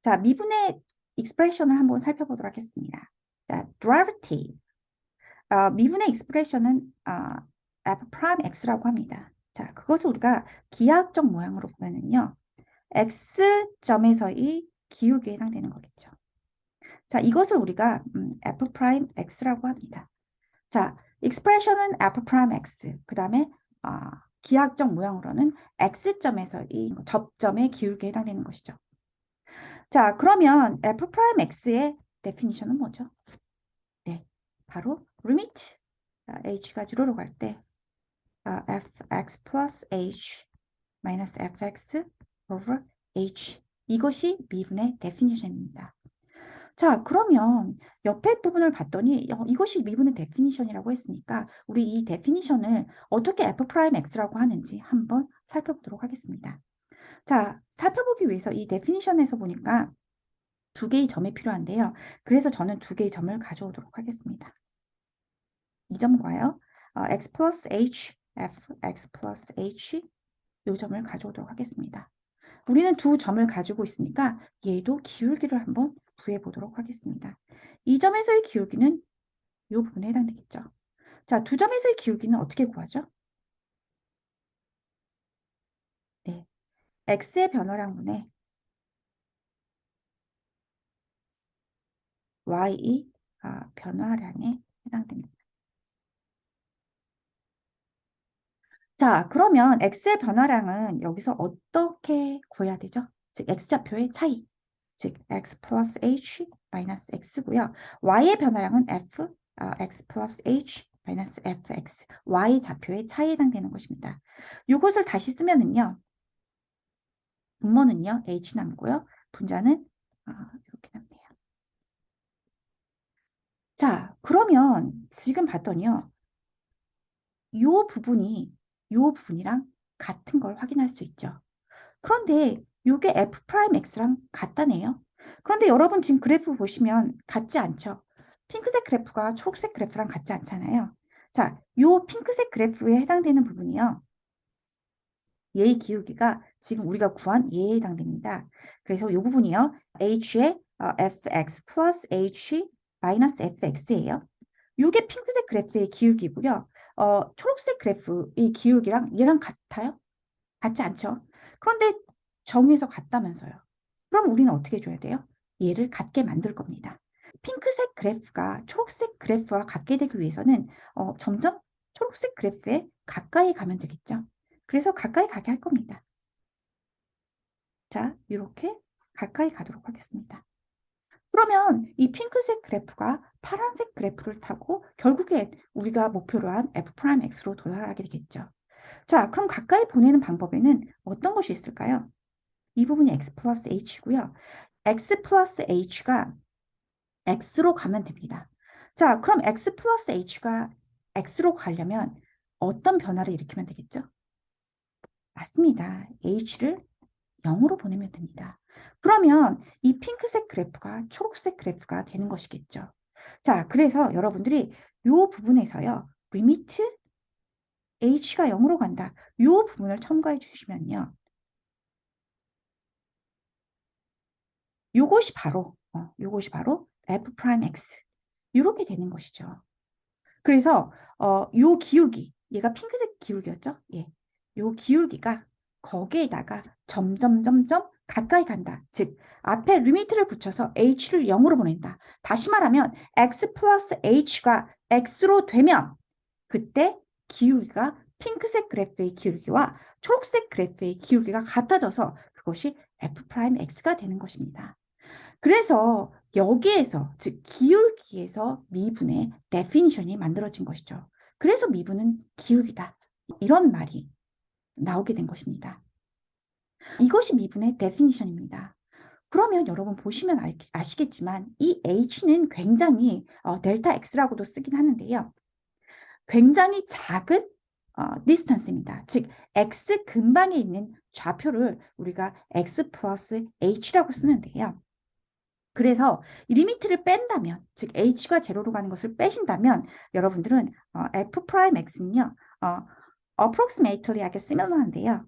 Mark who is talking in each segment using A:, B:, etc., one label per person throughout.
A: 자, 미분의 익스프레션을 한번 살펴보도록 하겠습니다. 자, derivative. 미분의 익스프레션은 f'(x라고 합니다. 자, 그것을 우리가 기하학적 모양으로 보면은요. x점에서의 기울기에 해당되는 거겠죠. 자, 이것을 우리가 f'x라고 합니다. 자, 익스프레션은 f'x. 그 다음에 기하학적 모양으로는 x점에서의 접점의 기울기에 해당되는 것이죠. 자, 그러면 f'x의 데피니션은 뭐죠? 네, 바로 limit h가 0로 갈 때 fx plus h 마이너스 fx over h, 이것이 미분의 데피니션입니다. 자, 그러면 옆에 부분을 봤더니 이것이 미분의 데피니션이라고 했으니까 우리 이 데피니션을 어떻게 f'x라고 하는지 한번 살펴보도록 하겠습니다. 자, 살펴보기 위해서 이 데피니션에서 보니까 두 개의 점이 필요한데요. 그래서 저는 두 개의 점을 가져오도록 하겠습니다. 이 점과요. x 플러스 h, f, x 플러스 h, 이 점을 가져오도록 하겠습니다. 우리는 두 점을 가지고 있으니까 얘도 기울기를 한번 구해 보도록 하겠습니다. 이 점에서의 기울기는 이 부분에 해당되겠죠. 자, 두 점에서의 기울기는 어떻게 구하죠? 네, x의 변화량분의 y 변화량에 해당됩니다. 자, 그러면 x의 변화량은 여기서 어떻게 구해야 되죠? 즉, x좌표의 차이. 즉, x 플러스 h 마이너스 x고요. y의 변화량은 x 플러스 h 마이너스 fx. y 좌표의 차이에 해당되는 것입니다. 이것을 다시 쓰면은요. 분모는요, h 남고요. 분자는 이렇게 남네요. 자, 그러면 지금 봤더니요. 요 부분이랑 같은 걸 확인할 수 있죠. 그런데 이게 f'x랑 같다네요. 그런데 여러분 지금 그래프 보시면 같지 않죠? 핑크색 그래프가 초록색 그래프랑 같지 않잖아요. 자, 요 핑크색 그래프에 해당되는 부분이요. 얘의 기울기가 지금 우리가 구한 얘에 해당됩니다. 그래서 이 부분이요. h의 fx 플러스 h 마이너스 fx예요. 이게 핑크색 그래프의 기울기고요. 초록색 그래프의 기울기랑 얘랑 같아요? 같지 않죠? 그런데 정의에서 같다면서요. 그럼 우리는 어떻게 해줘야 돼요? 얘를 같게 만들 겁니다. 핑크색 그래프가 초록색 그래프와 같게 되기 위해서는 점점 초록색 그래프에 가까이 가면 되겠죠. 그래서 가까이 가게 할 겁니다. 자, 이렇게 가까이 가도록 하겠습니다. 그러면 이 핑크색 그래프가 파란색 그래프를 타고 결국에 우리가 목표로 한 f'x로 도달하게 되겠죠. 자, 그럼 가까이 보내는 방법에는 어떤 것이 있을까요? 이 부분이 x 플러스 h고요. x 플러스 h가 x로 가면 됩니다. 자, 그럼 x 플러스 h가 x로 가려면 어떤 변화를 일으키면 되겠죠? 맞습니다. h를 0으로 보내면 됩니다. 그러면 이 핑크색 그래프가 초록색 그래프가 되는 것이겠죠. 자, 그래서 여러분들이 이 부분에서요. 리미트 h가 0으로 간다. 이 부분을 첨가해 주시면요. 요것이 바로 f'x. 이렇게 되는 것이죠. 그래서 요 기울기, 얘가 핑크색 기울기였죠? 예. 요 기울기가 거기에다가 점점 가까이 간다. 즉 앞에 리미트를 붙여서 h를 0으로 보낸다. 다시 말하면 x 플러스 h가 x로 되면 그때 기울기가 핑크색 그래프의 기울기와 초록색 그래프의 기울기가 같아져서 그것이 f'x가 되는 것입니다. 그래서 여기에서 즉 기울기에서 미분의 definition이 만들어진 것이죠. 그래서 미분은 기울기다. 이런 말이 나오게 된 것입니다. 이것이 미분의 definition입니다. 그러면 여러분 보시면 아시겠지만 이 h는 굉장히 델타 x라고도 쓰긴 하는데요. 굉장히 작은 distance입니다. 즉 x 근방에 있는 좌표를 우리가 x 플러스 h라고 쓰는데요. 그래서 이 리미트를 뺀다면, 즉 h가 제로로 가는 것을 빼신다면 여러분들은 f'x는요. approximately하게 similar한데요.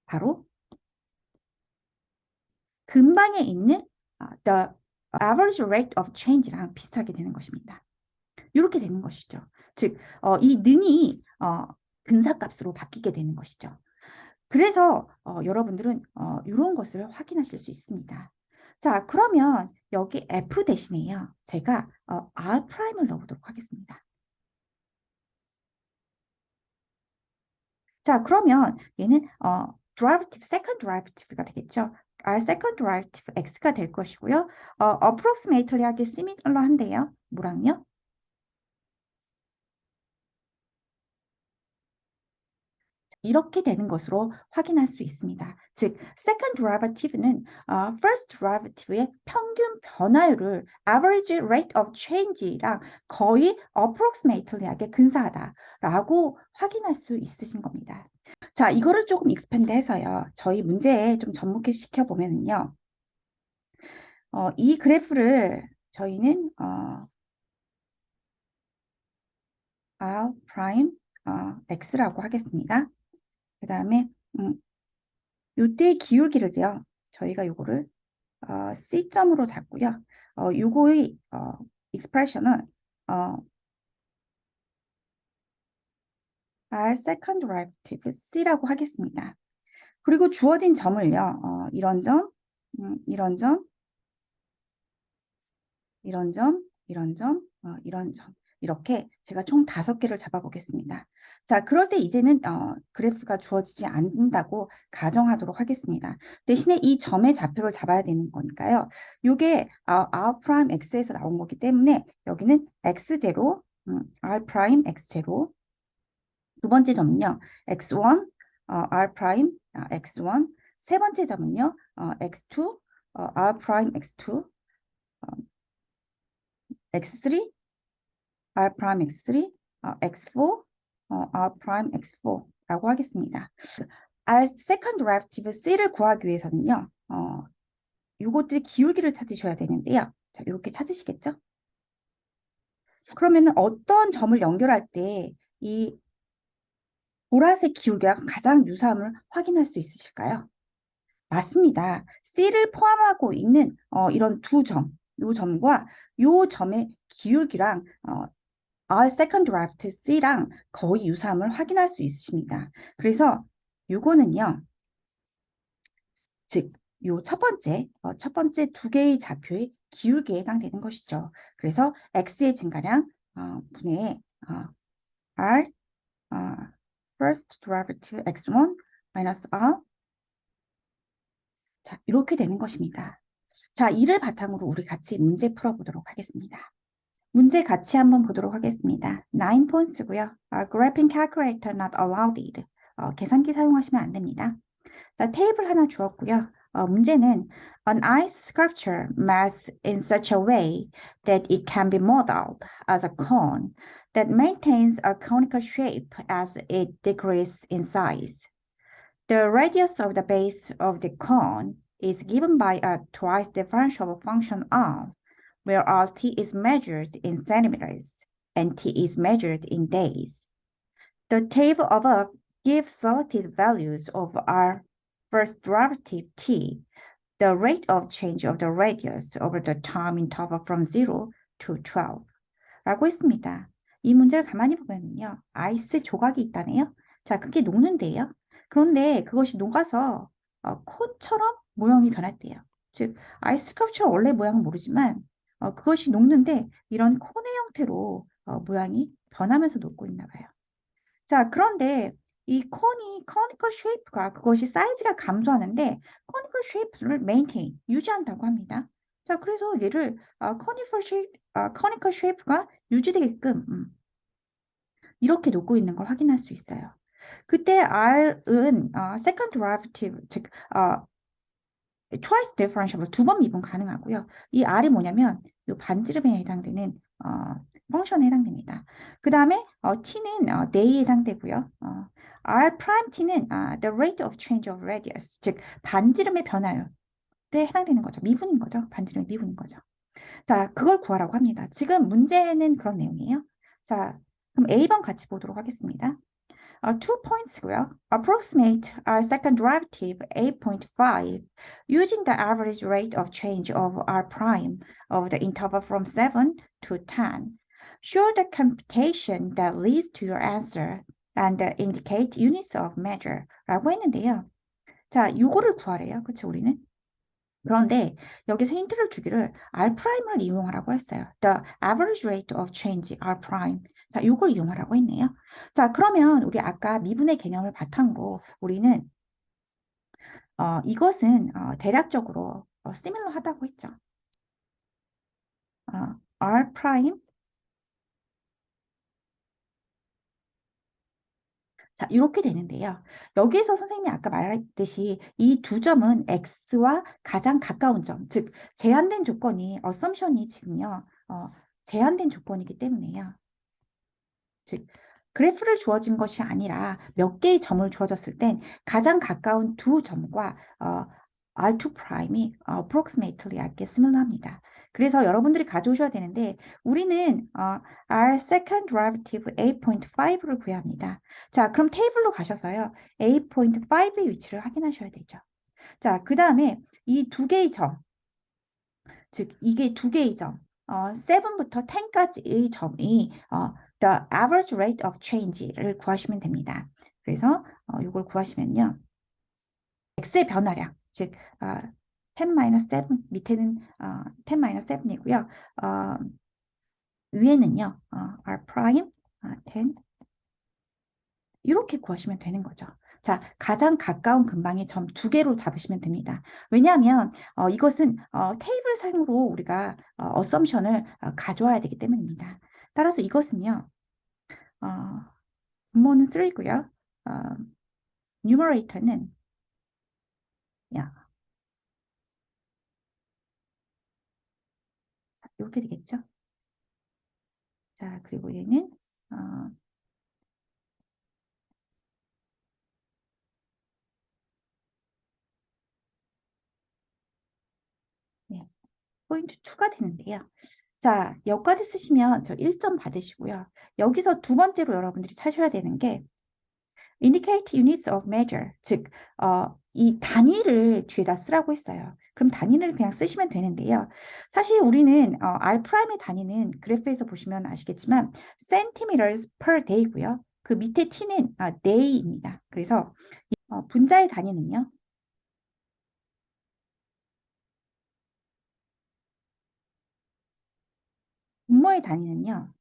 A: 바로 근방에 있는 the average rate of change랑 비슷하게 되는 것입니다. 이렇게 되는 것이죠. 즉, 이 능이 근사값으로 바뀌게 되는 것이죠. 그래서 여러분들은 이런 것을 확인하실 수 있습니다. 자, 그러면 여기 F 대신에요. 제가 R 프라임을 넣어보도록 하겠습니다. 자, 그러면 얘는 derivative, second derivative가 되겠죠. R second derivative x가 될 것이고요. approximately하게 similar한데요. 뭐랑요? 이렇게 되는 것으로 확인할 수 있습니다. 즉, second derivative는 first derivative의 평균 변화율을 average rate of change랑 거의 approximately하게 근사하다라고 확인할 수 있으신 겁니다. 자, 이거를 조금 익스펜드해서요. 저희 문제에 좀 접목시켜 보면은요. 이 그래프를 저희는 R 프라임 X라고 하겠습니다. 그 다음에 요때의 기울기를요. 저희가 요거를 C점으로 잡고요. 요거의 expression은 R second derivative C라고 하겠습니다. 그리고 주어진 점을요. 이런 점, 이런 점, 이런 점, 이런 점, 이런 점. 이렇게 제가 총 5개를 잡아보겠습니다. 자, 그럴 때 이제는 그래프가 주어지지 않는다고 가정하도록 하겠습니다. 대신에 이 점의 좌표를 잡아야 되는 거니까요. 이게 R 프라임 X에서 나온 거기 때문에 여기는 X0, R 프라임 X0. 두 번째 점은요. X1, R 프라임 X1. 세 번째 점은요. X2, R 프라임 X2. X3, R 프라임 X3, X4, R 프라임 X4라고 하겠습니다. R second derivative C를 구하기 위해서는요. 이것들이 기울기를 찾으셔야 되는데요. 자, 이렇게 찾으시겠죠? 그러면 어떤 점을 연결할 때 이 보라색 기울기랑 가장 유사함을 확인할 수 있으실까요? 맞습니다. C를 포함하고 있는 이런 두 점, 요 점과 요 점의 기울기랑 R second derivative C랑 거의 유사함을 확인할 수 있으십니다. 그래서 요거는요. 즉, 요 첫 번째 두 개의 좌표의 기울기에 해당되는 것이죠. 그래서 X의 증가량 분의 R first derivative X1 minus R. 자, 이렇게 되는 것입니다. 자, 이를 바탕으로 우리 같이 문제 풀어보도록 하겠습니다. 문제 같이 한번 보도록 하겠습니다. 9포인트고요. Graphing calculator not allowed. 계산기 사용하시면 안 됩니다. 자, 테이블 하나 주었고요. 문제는 an ice sculpture melts in such a way that it can be modeled as a cone that maintains a conical shape as it decreases in size. The radius of the base of the cone is given by a twice differentiable function r, where RT is measured in centimeters and T is measured in days. The table above gives selected values of R first derivative T, the rate of change of the radius over the time interval from 0 to 12 라고 했습니다. 이 문제를 가만히 보면요. 아이스 조각이 있다네요. 자, 그게 녹는데요. 그런데 그것이 녹아서 콘처럼 모형이 변했대요. 즉, 아이스 스컬프처 원래 모양은 모르지만 그것이 녹는데 이런 콘의 형태로 모양이 변하면서 녹고 있나 봐요. 자, 그런데 이 콘이 conical shape가 그것이 사이즈가 감소하는데 conical shape를 maintain, 유지한다고 합니다. 자, 그래서 얘를 conical shape가 유지되게끔 이렇게 놓고 있는 걸 확인할 수 있어요. 그때 R은 second derivative, 즉 twice differentiable, 2번 미분 가능하고요. 이 R이 뭐냐면 이 반지름에 해당되는 펑션에 해당됩니다. 그 다음에 T는 day에 해당되고요. R prime T는 the rate of change of radius, 즉 반지름의 변화율에 해당되는 거죠. 미분인 거죠. 반지름의 미분인 거죠. 자, 그걸 구하라고 합니다. 지금 문제는 그런 내용이에요. 자, 그럼 A번 같이 보도록 하겠습니다. 2 points고요. Approximate our second derivative 8.5 using the average rate of change of R prime of the interval from 7 to 10. Show the computation that leads to your answer and indicate units of measure 라고 했는데요. 자, 요거를 구하래요. 그쵸, 우리는? 그런데 여기서 힌트를 주기를 R'을 이용하라고 했어요. The average rate of change, R'. 자, 이걸 이용하라고 했네요. 자, 그러면 우리 아까 미분의 개념을 바탕으로 우리는 이것은 대략적으로 similar 하다고 했죠. R'. 자, 이렇게 되는데요. 여기에서 선생님이 아까 말했듯이 이 두 점은 x와 가장 가까운 점, 즉 제한된 조건이 assumption이 지금요. 제한된 조건이기 때문에요. 즉 그래프를 주어진 것이 아니라 몇 개의 점을 주어졌을 땐 가장 가까운 두 점과 R2'이 approximately 이렇게 similar합니다. 그래서 여러분들이 가져오셔야 되는데 우리는 R second derivative 8.5를 구해야 합니다. 자, 그럼 테이블로 가셔서요. 8.5의 위치를 확인하셔야 되죠. 자, 그 다음에 이 두 개의 점, 즉 이게 두 개의 점, 7부터 10까지의 점이 the average rate of change를 구하시면 됩니다. 그래서 이걸 구하시면요. x의 변화량, 즉 10-7, 밑에는 10-7이고요. 위에는요. R' 10 이렇게 구하시면 되는 거죠. 자, 가장 가까운 근방의 점 두 개로 잡으시면 됩니다. 왜냐하면 이것은 테이블 상으로 우리가 어썸션을 가져와야 되기 때문입니다. 따라서 이것은요. 분모는 3고요. 뉴머레이터는 이렇게 되겠죠. 자, 그리고 얘는 네, 포인트 2가 되는데요. 자, 여기까지 쓰시면 저 1점 받으시고요. 여기서 두 번째로 여러분들이 찾아야 되는 게 indicate units of measure, 즉 이 단위를 뒤에다 쓰라고 했어요. 그럼 단위를 그냥 쓰시면 되는데요. 사실 우리는 R'의 단위는 그래프에서 보시면 아시겠지만 centimeters per day고요. 그 밑에 t는 day입니다. 그래서 분자의 단위는요. 분모의 단위는요.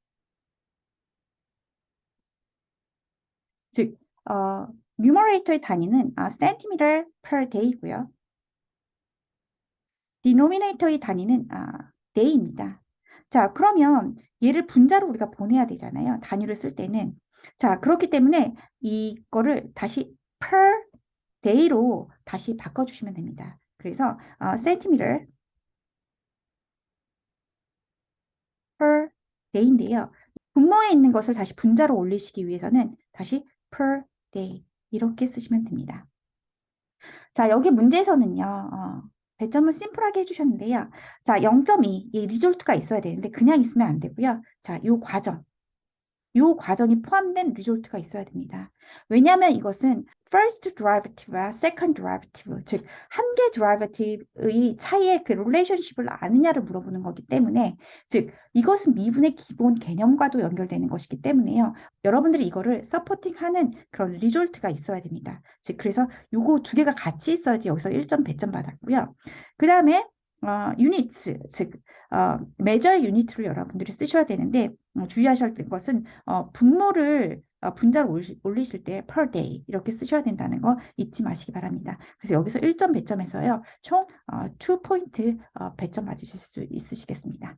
A: 즉 numerator의 단위는 centimeter per day고요. denominator의 단위는 day입니다. 자, 그러면 얘를 분자로 우리가 보내야 되잖아요. 단위를 쓸 때는. 자, 그렇기 때문에 이거를 다시 per day로 다시 바꿔주시면 됩니다. 그래서 centimeter per day인데요. 분모에 있는 것을 다시 분자로 올리시기 위해서는 다시 per day 이렇게 쓰시면 됩니다. 자, 여기 문제에서는요. 배점을 심플하게 해주셨는데요. 자, 0.2, 이 리졸트가 있어야 되는데 그냥 있으면 안 되고요. 자, 요 과정이 포함된 리졸트가 있어야 됩니다. 왜냐하면 이것은 first derivative와 second derivative, 즉 한 개 derivative의 차이의 그 relationship을 아느냐를 물어보는 거기 때문에, 즉 이것은 미분의 기본 개념과도 연결되는 것이기 때문에요. 여러분들이 이거를 서포팅하는 그런 리졸트가 있어야 됩니다. 즉 그래서 요거 두 개가 같이 있어야지 여기서 1점 배점 받았고요. 그 다음에 유니츠, 즉 메저의 유니트를 여러분들이 쓰셔야 되는데 주의하셔야 될 것은 분모를 분자로 올리실 때 per day 이렇게 쓰셔야 된다는 거 잊지 마시기 바랍니다. 그래서 여기서 1점 배점에서요. 총 2포인트 배점 맞으실 수 있으시겠습니다.